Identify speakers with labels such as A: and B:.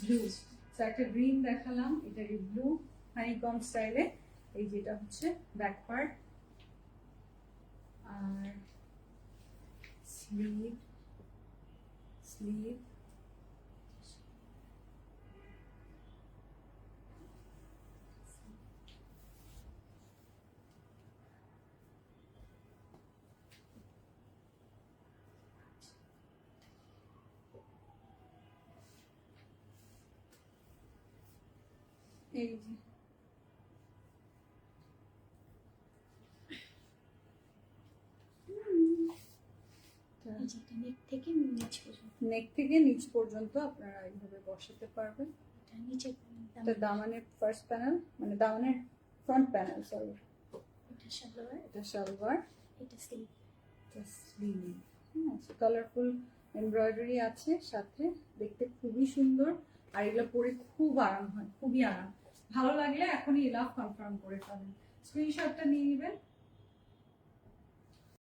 A: Blue. তো একটা green দেখালাম, এটা ব্লু হানিকম স্টাইলে। এই যেটা হচ্ছে ব্যাক পার্ট, আর স্লিভ, স্লিভ, এই যে
B: নেক থেকে নিচ পর্যন্ত,
A: নেক থেকে নিচ পর্যন্ত আপনারা এইভাবে বসাতে পারবেন।
B: এটা নিচে
A: এটা দামানের ফার্স্ট প্যানেল, মানে দামানের ফ্রন্ট প্যানেল, সরি।
B: এটা সালোয়ার,
A: এটা সালোয়ার,
B: এটা স্লিভ।
A: এটা স্লিভ। কালারফুল এমব্রয়ডারি আছে সাথে, দেখতে খুবই সুন্দর। আর এগুলো পরে খুব আরাম হয়, খুবই আরাম। ভালো লাগলে এখনই লাভ কনফার্ম করে ফেলেন, স্ক্রিনশটটা নিয়ে নেবেন।